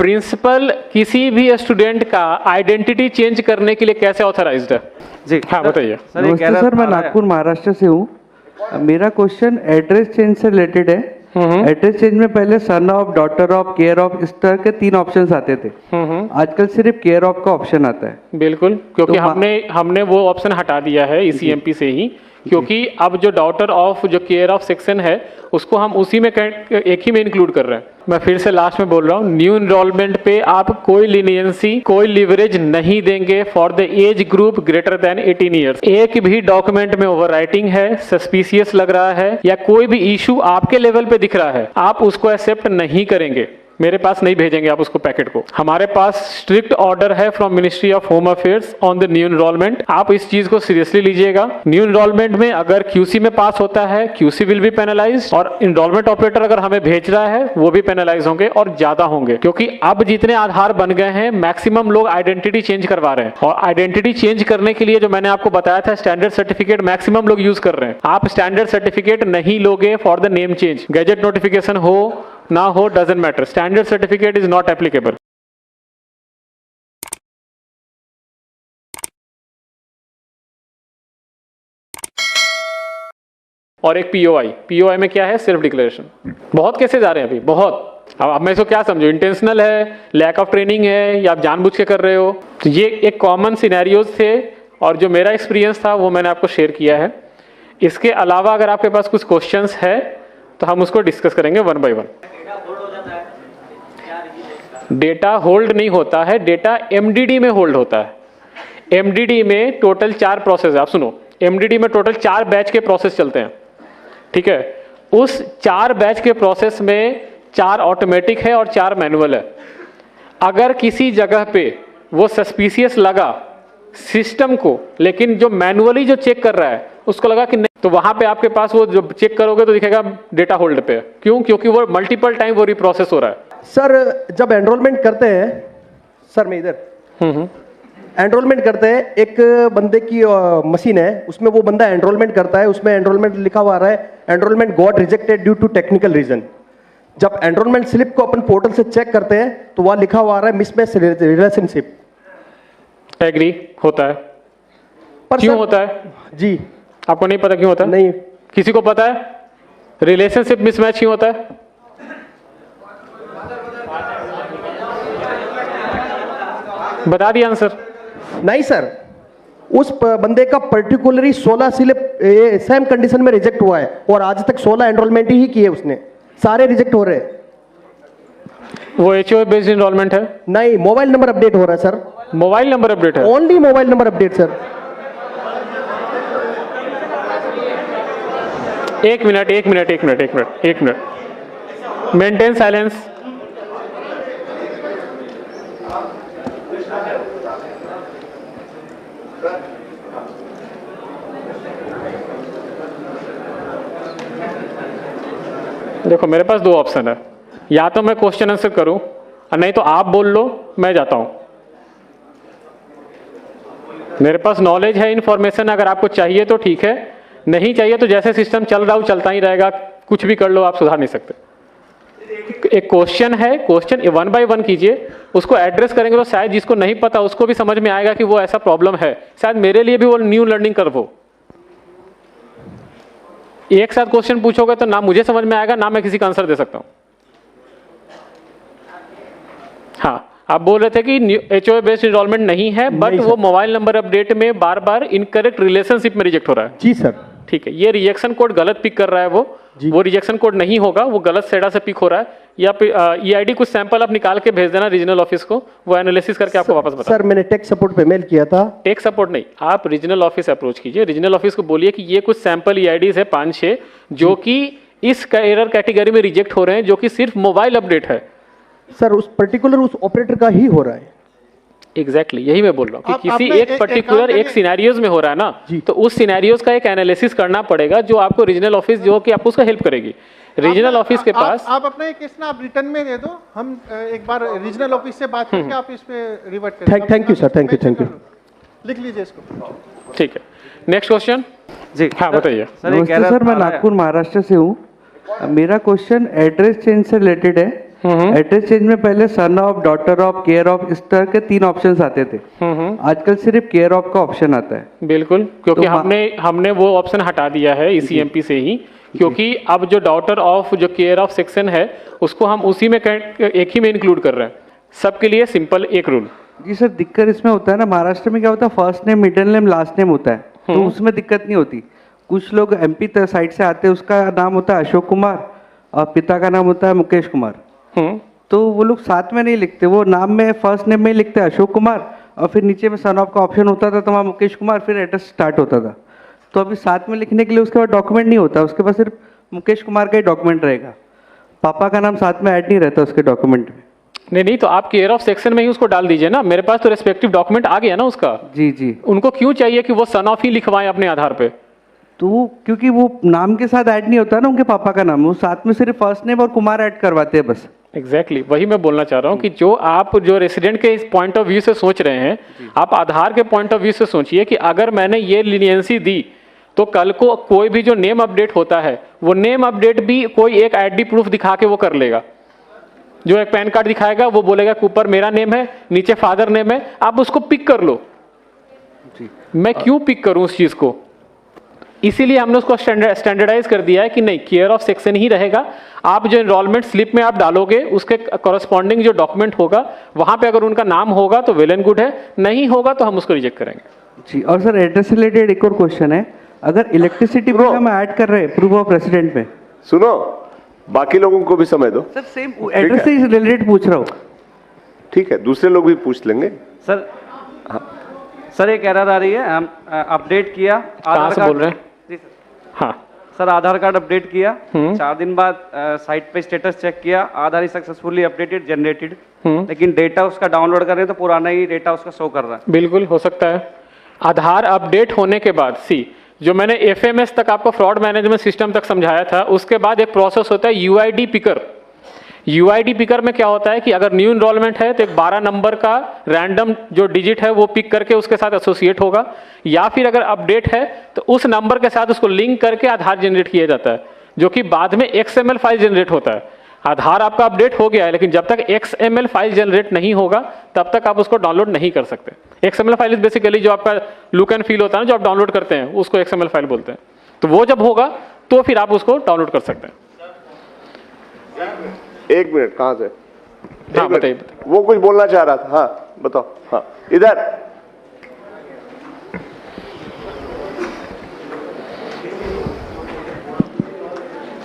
Principal किसी भी student का आइडेंटिटी चेंज करने के लिए कैसे ऑथराइज्ड है? जी हाँ बताइए। नमस्ते सर, मैं नागपुर महाराष्ट्र से हूँ। मेरा क्वेश्चन एड्रेस चेंज से रिलेटेड है। एड्रेस चेंज में पहले son of, daughter of, care of, इस तरह के 3 ऑप्शंस आते थे। आजकल सिर्फ केयर ऑफ का ऑप्शन आता है। बिल्कुल, क्योंकि तो हमने वो ऑप्शन हटा दिया है ECMP से ही, क्योंकि अब जो डॉटर ऑफ, जो केयर ऑफ सेक्शन है, उसको हम उसी में एक ही में इंक्लूड कर रहे हैं। मैं फिर से लास्ट में बोल रहा हूँ, न्यू इनरोलमेंट पे आप कोई लीनियंसी, कोई लिवरेज नहीं देंगे for the age group greater than 18 years. एक भी डॉक्यूमेंट में ओवरराइटिंग है, सस्पिशियस लग रहा है, या कोई भी इशू आपके लेवल पे दिख रहा है, आप उसको एक्सेप्ट नहीं करेंगे। मेरे पास नहीं भेजेंगे आप उसको पैकेट को। हमारे पास स्ट्रिक्ट ऑर्डर है from ministry of home affairs on the new enrolment. आप इस चीज को सीरियसली लीजिएगा। न्यू एनरोलमेंट में अगर QC में पास होता है, QC विल बी पेनलाइज, और एनरोलमेंट ऑपरेटर अगर हमें भेज रहा है वो भी पेनलाइज होंगे, और ज्यादा होंगे, क्योंकि अब जितने आधार बन गए हैं मैक्सिमम लोग आइडेंटिटी चेंज करवा रहे हैं। और आइडेंटिटी चेंज करने के लिए जो मैंने आपको बताया था, स्टैंडर्ड सर्टिफिकेट मैक्सिमम लोग यूज कर रहे हैं। आप स्टैंडर्ड सर्टिफिकेट नहीं लोगे for the name change, gadget notification हो ना हो, doesn't matter, standard certificate is not applicable. और एक POI में क्या है? Self declaration. बहुत केसेस आ रहे हैं अभी, बहुत। अब मैं इसको क्या समझो, इंटेंशनल है, लैक ऑफ ट्रेनिंग है, या आप जानबूझ के कर रहे हो? तो ये एक कॉमन सिनेरियोज थे, और जो मेरा एक्सपीरियंस था वो मैंने आपको शेयर किया है। इसके अलावा अगर आपके पास कुछ क्वेश्चंस है तो हम उसको डिस्कस करेंगे one by one. Data hold नहीं होता है, डेटा MDD में होल्ड होता है। MDD में टोटल 4 प्रोसेस है। आप सुनो, MDD में टोटल 4 बैच के प्रोसेस चलते हैं, ठीक है? उस 4 बैच के प्रोसेस में 4 ऑटोमेटिक है और 4 मैनुअल है। अगर किसी जगह पे वो सस्पिशियस लगा सिस्टम को, लेकिन जो मैनुअली जो चेक कर रहा है उसको लगा कि नहीं, तो वहां पे आपके पास वो जो चेक करोगे तो दिखेगा डेटा होल्ड पे। क्यों? क्योंकि वो मल्टीपल टाइम वो रिप्रोसेस हो रहा है। सर, जब एनरोलमेंट करते हैं, सर मैं इधर एनरोलमेंट करते हैं, एक बंदे की मशीन है, उसमें वो बंदा एनरोलमेंट करता है, उसमें एनरोलमेंट लिखा हुआ आ रहा है, enrolment got rejected due to technical reason. जब एनरोलमेंट स्लिप को अपन पोर्टल से चेक करते हैं तो वह लिखा हुआ आ रहा है मिसमैच रिलेशनशिप। एग्री होता है। पर क्यों होता है? जी, आपको नहीं पता क्यों होता है? नहीं। किसी को पता है रिलेशनशिप मिसमैच क्यों होता है? बता दिया आंसर। नहीं सर, उस बंदे का पर्टिकुलरली 16 स्लिप सेम कंडीशन में रिजेक्ट हुआ है, और आज तक 16 एनरोलमेंट ही किए उसने, सारे रिजेक्ट हो रहे हैं। वो HOA बेस्ड एनरोलमेंट है? नहीं, मोबाइल नंबर अपडेट हो रहा है सर। मोबाइल नंबर अपडेट है? Only mobile number update sir. एक मिनट मेंटेन साइलेंस। देखो, मेरे पास 2 ऑप्शन है, या तो मैं क्वेश्चन आंसर करूं, और नहीं तो आप बोल लो, मैं जाता हूं। मेरे पास नॉलेज है, इंफॉर्मेशन अगर आपको चाहिए तो ठीक है, नहीं चाहिए तो जैसे सिस्टम चल रहा हो चलता ही रहेगा, कुछ भी कर लो, आप सुधार नहीं सकते। एक क्वेश्चन है, क्वेश्चन 1 बाय 1 कीजिए, उसको एड्रेस करेंगे तो शायद जिसको नहीं पता उसको भी समझ में आएगा कि वो ऐसा प्रॉब्लम है। शायद मेरे लिए भी वो न्यू लर्निंग कर्व हो। एक साथ क्वेश्चन पूछोगे तो ना मुझे समझ में आएगा, ना मैं किसी का आंसर दे सकता हूं। हाँ, आप बोल रहे थे कि HOA बेस्ड एनरोलमेंट नहीं है, बट वो मोबाइल नंबर अपडेट में बार बार इनकरेक्ट रिलेशनशिप में रिजेक्ट हो रहा है। जी सर। ठीक है, ये रिजेक्शन कोड गलत पिक कर रहा है, वो रिजेक्शन कोड नहीं होगा, वो गलत सेडा से पिक हो रहा है। या EID कुछ सैंपल आप निकाल के भेज देना रीजनल ऑफिस को, वो एनालिसिस करके आपको वापस बता। सर, मैंने टेक सपोर्ट पे मेल किया था। टेक सपोर्ट नहीं, आप रीजनल ऑफिस अप्रोच कीजिए, रीजनल ऑफिस को बोलिए कि ये कुछ सैंपल EIDs है 5-6 जो कि इस एरर कैटेगरी में रिजेक्ट हो रहे हैं, जो कि सिर्फ मोबाइल अपडेट है। सर, उस पर्टिकुलर उस ऑपरेटर का ही हो रहा है। एग्जैक्टली यही मैं बोल रहा हूँ कि किसी एक पर्टिकुलर एक सिनेरियोज में हो रहा है ना, तो उस सिनेरियोज का एक एनालिसिस करना पड़ेगा, जो आपको रीजनल ऑफिस जो कि आपको उसका हेल्प करेगी। रीजनल ऑफिस के पास आप अपना एक केस ना आप रिटर्न में दे दो, हम एक बार रीजनल ऑफिस से बात करके आप इस पे रिवर्ट करें। Thank you sir, thank you. लिख लीजिए इसको। ठीक है, नेक्स्ट क्वेश्चन। जी हाँ बताइए। नमस्ते सर, मैं नागपुर महाराष्ट्र से हूँ। मेरा क्वेश्चन एड्रेस चेंज से रिलेटेड है। एड्रेस चेंज में पहले son of, daughter of, care of, इस तरह के 3 ऑप्शंस आते थे। आजकल सिर्फ केयर ऑफ का ऑप्शन आता है। बिल्कुल, क्योंकि तो हमने वो ऑप्शन हटा दिया है ECMP से ही, क्योंकि अब जो डॉटर ऑफ जो केयर ऑफ सेक्शन है उसको हम उसी में एक ही में इंक्लूड कर रहे हैं। सबके लिए सिंपल एक रूल। जी सर, दिक्कत इसमें होता है ना, महाराष्ट्र में क्या होता है, first name, middle name, last name होता है, तो उसमें दिक्कत नहीं होती। कुछ लोग MP साइड से आते हैं, उसका नाम होता है अशोक कुमार और पिता का नाम होता है मुकेश कुमार, तो वो लोग साथ में नहीं लिखते, वो नाम में फर्स्ट नेम में ही लिखते हैं अशोक कुमार और फिर नीचे में सन ऑफ का ऑप्शन होता था, तो वहाँ मुकेश कुमार, फिर एड्रेस स्टार्ट होता था। तो अभी साथ में लिखने के लिए उसके बाद डॉक्यूमेंट नहीं होता, उसके पास सिर्फ मुकेश कुमार का ही डॉक्यूमेंट रहेगा, पापा का नाम साथ में ऐड नहीं रहता उसके डॉक्यूमेंट में। नहीं, तो आप केयर ऑफ सेक्शन में ही उसको डाल दीजिए ना, मेरे पास तो रेस्पेक्टिव डॉक्यूमेंट आ गया ना उसका। जी। उनको क्यों चाहिए कि वो सन ऑफ ही लिखवाएं अपने आधार पे? तो क्योंकि वो नाम के साथ ऐड नहीं होता ना उनके पापा का नाम, वो साथ में सिर्फ फर्स्ट नेम और कुमार ऐड करवाते हैं बस। एग्जैक्टली वही मैं बोलना चाह रहा हूँ कि जो रेसिडेंट के पॉइंट ऑफ व्यू से सोच रहे हैं, आप आधार के पॉइंट ऑफ व्यू से सोचिए कि अगर मैंने ये लीनियंसी दी तो कल को कोई भी जो नेम अपडेट होता है वो नेम अपडेट भी कोई एक ID प्रूफ दिखा के वो कर लेगा। जो एक पैन कार्ड दिखाएगा वो बोलेगा कि ऊपर मेरा नेम है, नीचे फादर नेम है, आप उसको पिक कर लो। मैं क्यों पिक करूं उस चीज को? इसीलिए हमने उसको स्टैंडर्डाइज कर दिया है कि नहीं, केयर ऑफ सेक्शन ही रहेगा। आप जो एनरोलमेंट स्लिप में आप डालोगे उसके कॉरस्पॉन्डिंग जो डॉक्यूमेंट होगा वहां पे अगर उनका नाम होगा तो वेल एंड गुड है, नहीं होगा तो हम उसको रिजेक्ट करेंगे। जी, और सर एड्रेस से रिलेटेड एक और क्वेश्चन है, अगर इलेक्ट्रिसिटी बिल हम ऐड कर रहे हैं प्रूफ ऑफ रेसिडेंट में, सुनो बाकी लोगों को भी समय दो। सर सेम एड्रेस से रिलेटेड पूछ रहा हूँ। ठीक है, दूसरे लोग भी पूछ लेंगे। सर सर एक एरर आ रही है, हम अपडेट किया कहाँ से बोल रहे हैं? जी सर। हाँ सर आधार कार्ड अपडेट किया, 4 दिन बाद साइट पे स्टेटस चेक किया, आधार सक्सेसफुली अपडेटेड जनरेटेड, लेकिन डेटा उसका डाउनलोड कर रहे हैं तो पुराना ही डेटा उसका शो कर रहा है। बिल्कुल हो सकता है। आधार अपडेट होने के बाद जो मैंने FMS तक आपको फ्रॉड मैनेजमेंट सिस्टम तक समझाया था, उसके बाद एक प्रोसेस होता है UID पिकर। UID पिकर में क्या होता है कि अगर न्यू इनरोलमेंट है तो एक 12 नंबर का रैंडम जो डिजिट है वो पिक करके उसके साथ एसोसिएट होगा, या फिर अगर अपडेट है तो उस नंबर के साथ उसको लिंक करके आधार जनरेट किया जाता है, जो कि बाद में XML फाइल जनरेट होता है। आधार आपका अपडेट हो गया है, लेकिन जब तक XML फाइल जनरेट नहीं होगा तब तक आप उसको डाउनलोड नहीं कर सकते। XML फाइल इज बेसिकली जो आपका लुक एंड फील होता है ना, जो आप डाउनलोड करते हैं उसको XML फाइल बोलते हैं। तो वो जब होगा तो फिर आप उसको डाउनलोड कर सकते हैं। 1 मिनट, कहाँ से? हाँ बताइए। वो कुछ बोलना चाह रहा था। हाँ बताओ। हाँ इधर।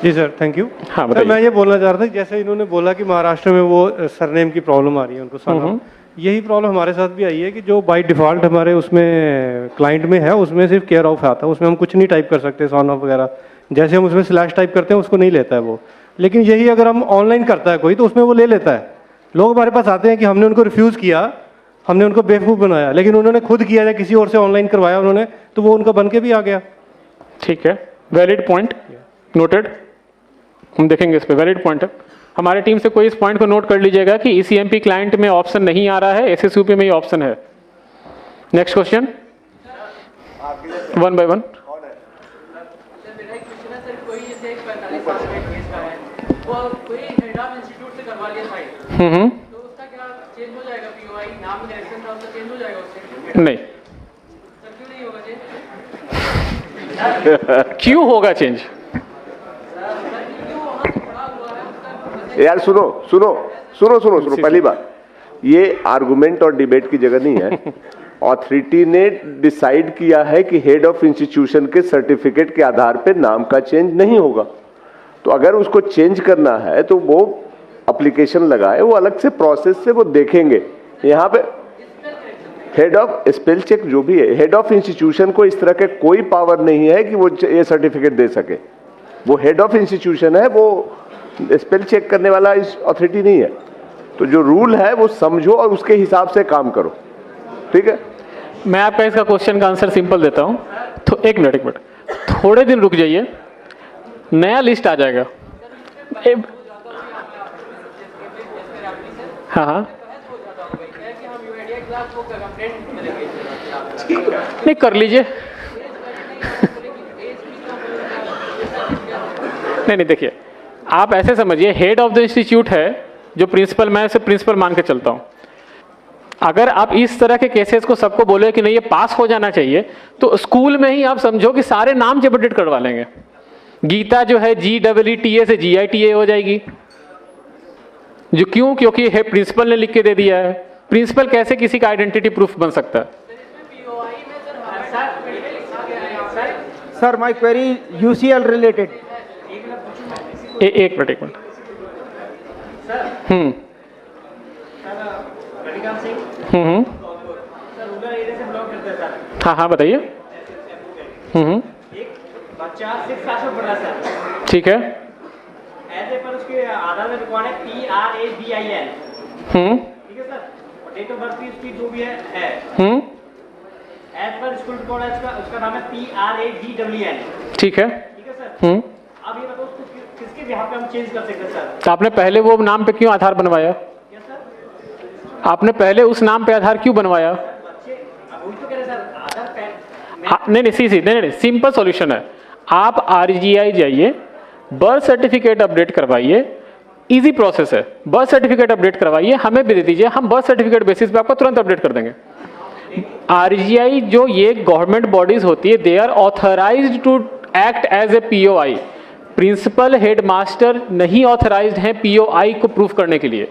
जी सर, थैंक यू। हाँ सर बताइए। मैं ये बोलना चाह रहा था, जैसे इन्होंने बोला कि महाराष्ट्र में वो सरनेम की प्रॉब्लम आ रही है उनको सारा, यही प्रॉब्लम हमारे साथ भी आई है कि जो बाय डिफॉल्ट हमारे उसमें क्लाइंट में है उसमें सिर्फ केयर ऑफ आता है, उसमें हम कुछ नहीं टाइप कर सकते, सन ऑफ वगैरह। जैसे हम उसमें स्लैश टाइप करते हैं उसको नहीं लेता है वो, लेकिन यही अगर हम ऑनलाइन करता है कोई तो उसमें वो ले लेता है। लोग हमारे पास आते हैं कि हमने उनको रिफ्यूज़ किया, हमने उनको बेवकूफ़ बनाया, लेकिन उन्होंने खुद किया या किसी और से ऑनलाइन करवाया उन्होंने, तो वो उनका बन के भी आ गया। ठीक है, वैलिड पॉइंट नोटेड। हम देखेंगे इस पे, वैलिड पॉइंट है। हमारे टीम से कोई इस पॉइंट को नोट कर लीजिएगा कि ECMP क्लाइंट में ऑप्शन नहीं आ रहा है, SSUP में ही ऑप्शन है। Next question, 1 by 1। नहीं, क्यों होगा चेंज? यार सुनो सुनो सुनो सुनो सुनो, पहली बात ये आर्गुमेंट और डिबेट की जगह नहीं है। ऑथोरिटी ने डिसाइड किया है कि हेड ऑफ इंस्टीट्यूशन के सर्टिफिकेट के आधार पे नाम का चेंज नहीं होगा, तो अगर उसको चेंज करना है तो वो एप्लीकेशन लगाए, वो अलग से प्रोसेस से वो देखेंगे। यहाँ पे हेड ऑफ स्पेल चेक जो भी है, हेड ऑफ इंस्टीट्यूशन को इस तरह के कोई पावर नहीं है कि वो ये सर्टिफिकेट दे सके। वो हेड ऑफ इंस्टीट्यूशन है, वो स्पेल चेक करने वाला इस अथॉरिटी नहीं है। तो जो रूल है वो समझो और उसके हिसाब से काम करो, ठीक है? मैं आपका इसका क्वेश्चन का आंसर सिंपल देता हूं। तो एक मिनट थोड़े दिन रुक जाइए, नया लिस्ट आ जाएगा। हाँ हाँ नहीं, कर लीजिए। नहीं देखिए, आप ऐसे समझिए, हेड ऑफ द इंस्टीट्यूट है जो प्रिंसिपल, मैं इसे प्रिंसिपल मान के चलता हूँ। अगर आप इस तरह के केसेस को सबको बोले कि नहीं ये पास हो जाना चाहिए, तो स्कूल में ही आप समझो कि सारे नाम जब अपडेट करवा लेंगे। गीता जो है GEETA से GITA हो जाएगी। जो क्यों? क्योंकि है प्रिंसिपल ने लिख के दे दिया है। प्रिंसिपल कैसे किसी का आइडेंटिटी प्रूफ बन सकता है? Sir my query UCL related. एक मिनट। हाँ बताइए। बच्चा 6 क्लास में पढ़ रहा है सर। ठीक है। ऐसे पर उसके आधार में रिकॉर्ड है PRABIN। ठीक है सर। और डेट ऑफ बर्थ भी उसकी जो भी है। एज पर स्कूल रिकॉर्ड है उसका नाम है PRAGWN। ठीक है। ठीक है सर। अब ये बताओ उसको किसके बिहाफ पे हम चेंज कर सकते हैं सर? तो आपने पहले वो नाम पे क्यों आधार बनवाया? क्या सर? आपने पहले उस नाम पे आधार क्यों बनवाया? बच्चे अब वही तो कह रहे हैं सर, आधार पैन नहीं, सिंपल सॉल्यूशन है। आप RGI जाइए, बर्थ सर्टिफिकेट अपडेट करवाइए, इजी प्रोसेस है। बर्थ सर्टिफिकेट अपडेट करवाइए, हमें भी दे दीजिए, हम बर्थ सर्टिफिकेट बेसिस पे आपको तुरंत अपडेट कर देंगे। RGI जो ये गवर्नमेंट बॉडीज होती है, they are authorised to act as a POI। Principal headmaster नहीं ऑथराइज्ड हैं POI को प्रूफ करने के लिए।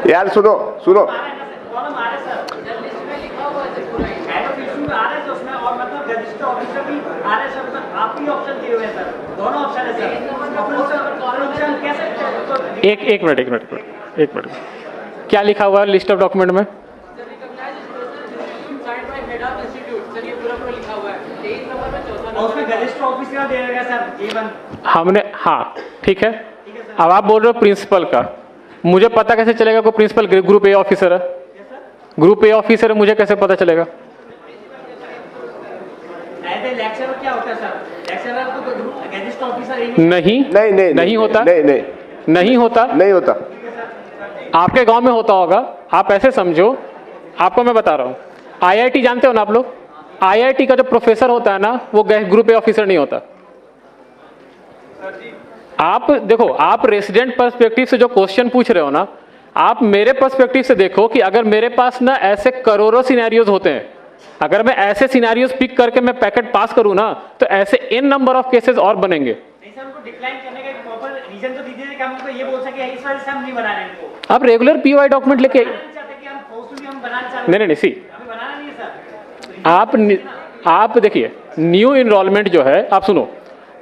यार सुनो सुनो, प्रॉब्लम आ रहा है सर। हेड ऑफ इशू आ रहा है उसमें, और मतलब रजिस्टर ऑफिसर भी आ रहे हैं सर। मतलब आप ही ऑप्शन दिए हुए हैं सर, दोनों ऑप्शन है सर। ऑप्शन कैसे? एक मिनट। क्या लिखा हुआ है लिस्ट ऑफ डॉक्यूमेंट में? उसमें रजिस्टर ऑफिसर दे देगा सर A1। हमने, हाँ ठीक है। अब आप बोल रहे हो प्रिंसिपल का, मुझे पता कैसे चलेगा कोई प्रिंसिपल ग्रुप A ऑफिसर है? ग्रुप A ऑफिसर है, मुझे कैसे पता चलेगा? ऐसे लेक्चरर क्या होता है सर? लेक्चरर तो रजिस्टर ऑफिसर नहीं होता। नहीं होता। आपके गांव में होता होगा, आप ऐसे समझो, आपको मैं बता रहा हूँ। IIT जानते हो ना आप लोग? IIT का जो प्रोफेसर होता है ना, वो ग्रुप A ऑफिसर नहीं होता। आप देखो, आप रेसिडेंट पर्सपेक्टिव से जो क्वेश्चन पूछ रहे हो ना, आप मेरे पर्सपेक्टिव से देखो कि अगर मेरे पास ना ऐसे करोड़ों सिनेरियोज होते हैं, अगर मैं ऐसे सिनेरियोज पिक करके मैं पैकेट पास करूं ना, तो ऐसे n नंबर ऑफ केसेस और बनेंगे। नहीं सर, उनको डिक्लाइन करने का एक प्रॉपर रीजन तो दीजिए कि हम उनको ये बोल सके इस वजह से हम नहीं बना रहे इनको। आप रेगुलर POI डॉक्यूमेंट लेके हम बनाना चाहते हैं। नहीं सी, हमें बनाना नहीं है सर। आप देखिए, न्यू इनरोलमेंट जो है, आप सुनो,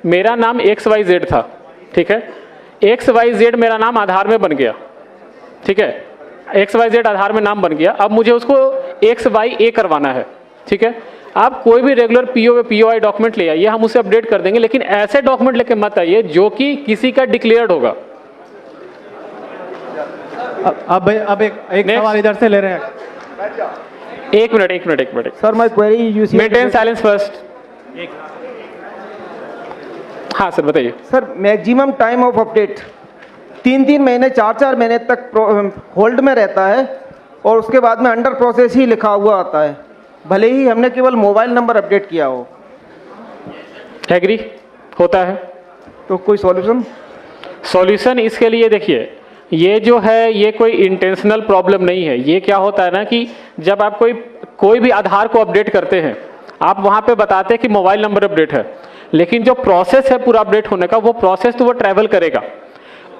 मेरा नाम XYZ था, ठीक है। XYZ मेरा नाम आधार में बन गया, ठीक है। XYZ आधार में नाम बन गया, अब मुझे उसको XYA करवाना है, ठीक है। आप कोई भी रेगुलर POI डॉक्यूमेंट ले आइए, हम उसे अपडेट कर देंगे, लेकिन ऐसे डॉक्यूमेंट लेके मत आइए जो कि किसी का डिक्लेयर्ड होगा। अब एक सवाल इधर से ले रहे हैं। एक minute sir my query UCL। Maintain silence first. हाँ सर बताइए। Sir maximum time of update 3 महीने 4 महीने तक होल्ड में रहता है, और उसके बाद में अंडर प्रोसेस ही लिखा हुआ आता है, भले ही हमने केवल मोबाइल नंबर अपडेट किया हो। एग्री होता है। तो कोई सॉल्यूशन इसके लिए देखिए, ये जो है ये कोई इंटेंशनल प्रॉब्लम नहीं है। ये क्या होता है ना कि जब आप कोई भी आधार को अपडेट करते हैं, आप वहाँ पे बताते हैं कि मोबाइल नंबर अपडेट है, लेकिन जो प्रोसेस है पूरा अपडेट होने का, वो प्रोसेस तो वो ट्रैवल करेगा।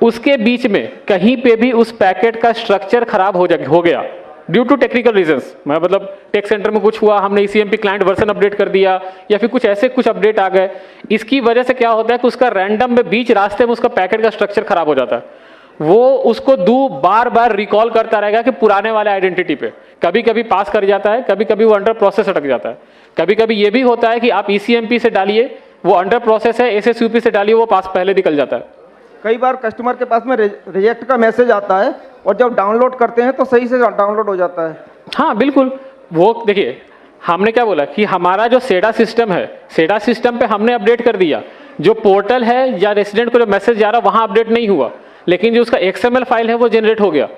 उसके बीच में कहीं पे भी उस पैकेट का स्ट्रक्चर खराब हो गया ड्यू टू टेक्निकल रीजंस, मैं मतलब टेक सेंटर में कुछ हुआ, हमने ECMP क्लाइंट वर्जन अपडेट कर दिया, या फिर कुछ अपडेट आ गए, इसकी वजह से क्या होता है कि उसका रैंडम में बीच रास्ते में उसका पैकेट का स्ट्रक्चर खराब हो जाता है। वो उसको बार रिकॉल करता रहेगा कि पुराने वाले आइडेंटिटी पे, कभी कभी पास कर जाता है, कभी कभी वो अंडर प्रोसेस अटक जाता है। कभी कभी ये भी होता है कि आप ECMP से डालिए, वो अंडर प्रोसेस है, SSUP से डालिए, वो पास पहले निकल जाता है। कई बार कस्टमर के पास में रिजेक्ट का मैसेज आता है, और जब डाउनलोड करते हैं तो सही से डाउनलोड हो जाता है। हाँ बिल्कुल, वो देखिए, हमने क्या बोला कि हमारा जो सेडा सिस्टम है, सेडा सिस्टम पे हमने अपडेट कर दिया। जो पोर्टल है या रेसिडेंट को जो मैसेज जा रहा है वहाँ अपडेट नहीं हुआ, लेकिन जो उसका XML फाइल है वो जनरेट हो गया।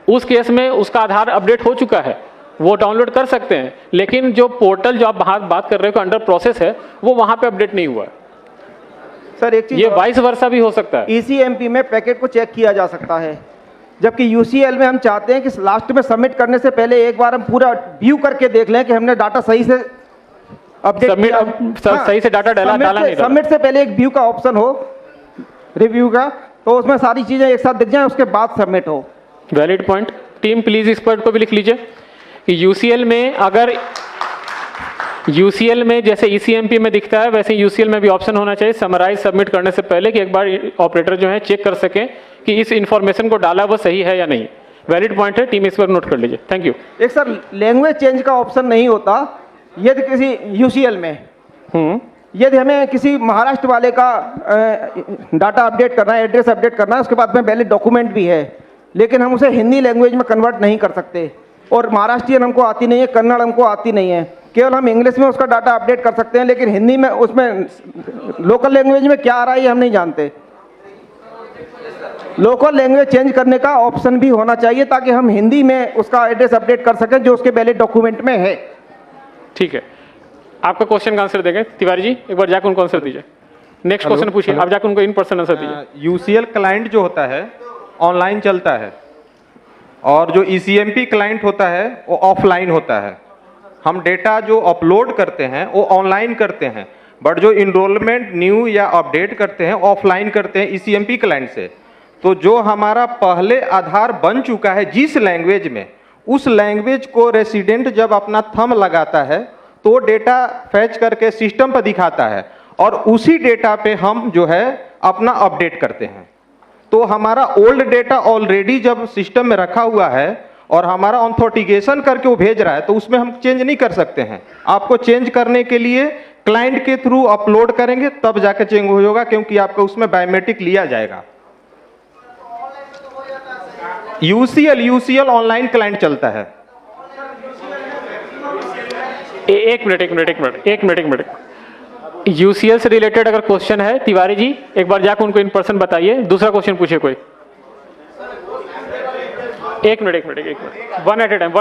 उस केस में उसका आधार अपडेट हो चुका है, वो डाउनलोड कर सकते हैं। लेकिन जो पोर्टल जो आप बात कर रहे हो अंडर प्रोसेस है, वो वहाँ पे अपडेट नहीं हुआ है। सर एक चीज ये वाइस वर्सा भी हो सकता है। ECMP में पैकेट को चेक किया जा सकता है, जबकि UCL में हम चाहते हैं कि लास्ट में सबमिट करने से पहले एक बार हम पूरा व्यू करके देख लें कि हमने डाटा सही से अपडेट सही से डाटा डाला नहीं। सबमिट से पहले एक व्यू का ऑप्शन हो, रिव्यू का, तो उसमें सारी चीजें एक साथ दिख जाएं, उसके बाद सबमिट हो। Valid point. टीम प्लीज इस पॉइंट को भी लिख लीजिए कि UCL में अगर UCL में जैसे ECMP में दिखता है वैसे UCL में भी ऑप्शन होना चाहिए समराइज सबमिट करने से पहले कि एक बार ऑपरेटर जो है चेक कर सकें कि इस इंफॉर्मेशन को डाला वो सही है या नहीं। वैलिड पॉइंट है, टीम इस पर नोट कर लीजिए। Thank you. एक सर लैंग्वेज चेंज का ऑप्शन नहीं होता यदि किसी UCL में यदि हमें किसी महाराष्ट्र वाले का डाटा अपडेट करना है, एड्रेस अपडेट करना है, उसके बाद में वैलिड डॉक्यूमेंट भी है, लेकिन हम उसे हिंदी लैंग्वेज में कन्वर्ट नहीं कर सकते, और महाराष्ट्रियन हमको आती नहीं है, कन्नड़ हमको आती नहीं है, केवल हम इंग्लिश में उसका डाटा अपडेट कर सकते हैं, लेकिन हिंदी में उसमें लोकल लैंग्वेज में क्या आ रहा है ये हम नहीं जानते। लोकल लैंग्वेज चेंज करने का ऑप्शन भी होना चाहिए ताकि हम हिंदी में उसका एड्रेस अपडेट कर सकें जो उसके वैलिड डॉक्यूमेंट में है। ठीक है, आपका क्वेश्चन का आंसर देंगे तिवारी जी, एक बार जाकर उनको आंसर दीजिए। नेक्स्ट क्वेश्चन पूछिए, आप जाकर उनको इन पर्सन आंसर दीजिए। UCL क्लाइंट जो होता है ऑनलाइन चलता है और जो ECMP क्लाइंट होता है वो ऑफलाइन होता है। हम डेटा जो अपलोड करते हैं वो ऑनलाइन करते हैं, बट जो इनरोलमेंट न्यू या अपडेट करते हैं ऑफलाइन करते हैं ECMP क्लाइंट से। तो जो हमारा पहले आधार बन चुका है जिस लैंग्वेज में, उस लैंग्वेज को रेसिडेंट जब अपना थंब लगाता है तो डेटा फैच करके सिस्टम पर दिखाता है और उसी डेटा पे हम जो है अपना अपडेट करते हैं। तो हमारा ओल्ड डेटा ऑलरेडी जब सिस्टम में रखा हुआ है और हमारा ऑथेंटिकेशन करके वो भेज रहा है तो उसमें हम चेंज नहीं कर सकते हैं। आपको चेंज करने के लिए क्लाइंट के थ्रू अपलोड करेंगे तब जाके चेंज होगा, क्योंकि आपका उसमें बायोमेट्रिक लिया जाएगा। UCL ऑनलाइन क्लाइंट चलता है। एक मिनट। UCL से रिलेटेड अगर क्वेश्चन है तिवारी जी एक बार जाकर उनको इन पर्सन बताइए। दूसरा क्वेश्चन पूछिए कोई। एक minute, one at a time.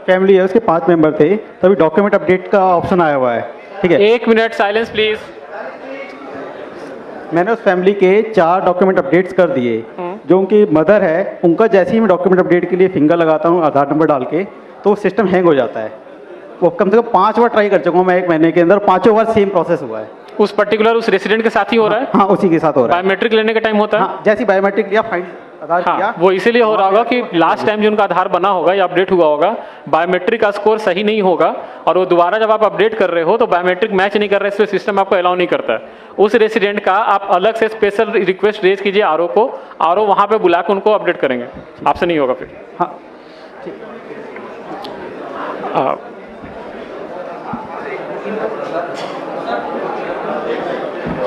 Family है, उसके 5 मेंबर थे, तभी डॉक्यूमेंट अपडेट का ऑप्शन आया हुआ है, ठीक है। एक मिनट साइलेंस प्लीज। मैंने उस फैमिली के 4 डॉक्यूमेंट अपडेट्स कर दिए। जो उनकी मदर है उनका जैसे ही मैं डॉक्यूमेंट अपडेट के लिए फिंगर लगाता हूँ आधार नंबर डाल के, तो सिस्टम हैंग हो जाता है। वो कम से कम 5 बार ट्राई कर चुका हूँ मैं 1 महीने के अंदर, 5 बार सेम प्रोसेस हुआ है। उस पर्टिकुलर उस रेसिडेंट के साथ ही हो रहा है? हाँ, उसी के साथ हो रहा है। बायोमेट्रिक लेने का टाइम होता है? हाँ, जैसे बायोमेट्रिक लिया, फाइल आधार किया, वो इसीलिए हो रहा होगा कि लास्ट टाइम जो उनका आधार बना होगा या अपडेट हुआ होगा, बायोमेट्रिक का स्कोर सही नहीं होगा और वो दोबारा जब आप अपडेट कर रहे हो तो बायोमेट्रिक मैच नहीं कर रहे, इसलिए सिस्टम आपको अलाउ नहीं करता है। उस रेसिडेंट का आप अलग से स्पेशल रिक्वेस्ट रेज कीजिए आरओ को, आरओ वहां पे बुला के उनको अपडेट करेंगे, आपसे नहीं होगा फिर। हाँ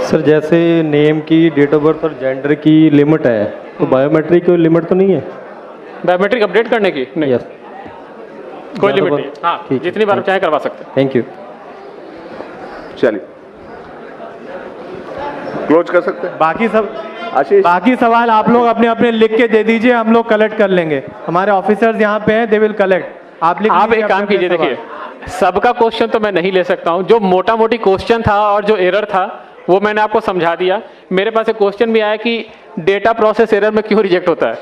सर जैसे नेम की, डेट ऑफ बर्थ और जेंडर की लिमिट है, तो बायोमेट्रिक की लिमिट तो नहीं है? बायोमेट्रिक अपडेट करने की नहीं, यस, कोई लिमिट नहीं। हाँ, जितनी बार चाहे करवा सकते हैं। Thank you. चलिए क्लोज कर सकते हैं। बाकी सवाल आप लोग अपने अपने लिख के दे दीजिए, हम लोग कलेक्ट कर लेंगे। हमारे ऑफिसर्स यहाँ पे हैं, दे विल कलेक्ट। आप एक काम कीजिए, देखिए सबका क्वेश्चन तो मैं नहीं ले सकता हूँ, जो मोटा मोटी क्वेश्चन था और जो एरर था वो मैंने आपको समझा दिया। मेरे पास एक क्वेश्चन भी आया कि डेटा प्रोसेस एरर में क्यों रिजेक्ट होता है।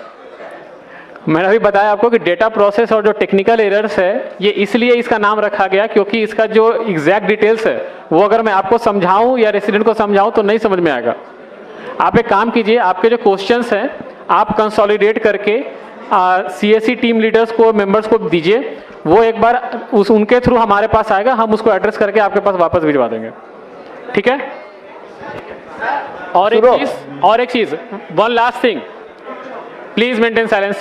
मैंने अभी बताया आपको कि डेटा प्रोसेस और जो टेक्निकल एरर्स है ये इसलिए इसका नाम रखा गया क्योंकि इसका जो एग्जैक्ट डिटेल्स है वो अगर मैं आपको समझाऊं या रेसिडेंट को समझाऊं तो नहीं समझ में आएगा। आप एक काम कीजिए, आपके जो क्वेश्चंस हैं आप कंसोलिडेट करके CSE टीम लीडर्स को, मेंबर्स को दीजिए, वो एक बार उनके थ्रू हमारे पास आएगा, हम उसको एड्रेस करके आपके पास वापस भिजवा देंगे, ठीक है। और एक चीज, one last thing, please maintain silence.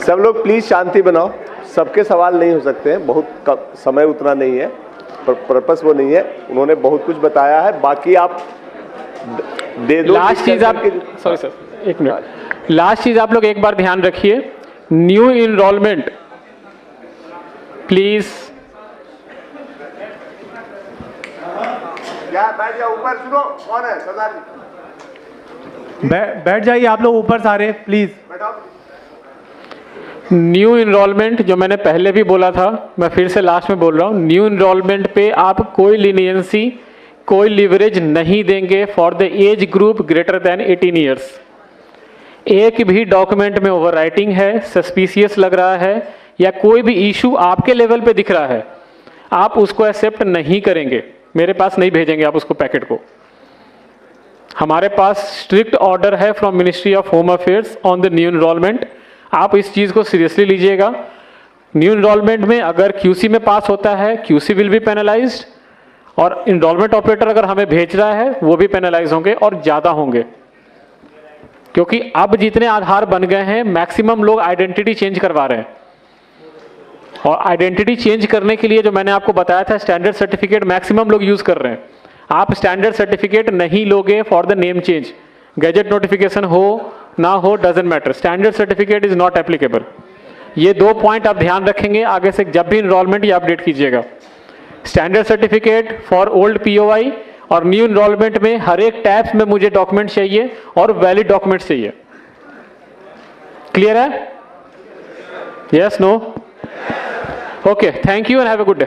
सब लोग प्लीज शांति बनाओ, सबके सवाल नहीं हो सकते हैं, बहुत समय उतना नहीं है, पर्पस वो नहीं है। उन्होंने बहुत कुछ बताया है, बाकी आप दे दो। लास्ट चीज आप, सॉरी सर एक मिनट, लास्ट चीज आप लोग एक बार ध्यान रखिए, न्यू इनरोलमेंट प्लीज। बैठ जाओ ऊपर, सुनो कौन है सरदार जी, बैठ जाइए आप लोग ऊपर सारे प्लीज। न्यू इनरोलमेंट जो मैंने पहले भी बोला था, मैं फिर से लास्ट में बोल रहा हूँ, न्यू इनरोलमेंट पे आप कोई लीनियंसी, कोई लिवरेज नहीं देंगे for the age group greater than 18 years. एक भी डॉक्यूमेंट में ओवरराइटिंग है, सस्पिशियस लग रहा है या कोई भी इशू आपके लेवल पे दिख रहा है, आप उसको एक्सेप्ट नहीं करेंगे, मेरे पास नहीं भेजेंगे आप उसको पैकेट को। हमारे पास स्ट्रिक्ट ऑर्डर है from ministry of home affairs on the new enrolment, आप इस चीज़ को सीरियसली लीजिएगा। न्यू इनरोलमेंट में अगर क्यूसी में पास होता है, क्यूसी विल बी पेनलाइज्ड, और इनरोलमेंट ऑपरेटर अगर हमें भेज रहा है वो भी पेनलाइज होंगे और ज़्यादा होंगे, क्योंकि अब जितने आधार बन गए हैं मैक्सिमम लोग आइडेंटिटी चेंज करवा रहे हैं, और आइडेंटिटी चेंज करने के लिए जो मैंने आपको बताया था स्टैंडर्ड सर्टिफिकेट मैक्सिमम लोग यूज़ कर रहे हैं। आप स्टैंडर्ड सर्टिफिकेट नहीं लोगे for the name change, gadget notification हो ना हो doesn't matter, standard certificate is not applicable. ये 2 पॉइंट आप ध्यान रखेंगे आगे से जब भी इनरोलमेंट या अपडेट कीजिएगा। Standard certificate for old POI और न्यू इनरोलमेंट में हर एक टैब्स में मुझे डॉक्यूमेंट चाहिए और वैलिड डॉक्यूमेंट चाहिए। क्लियर है? Yes, no? Okay, thank you and have a good day.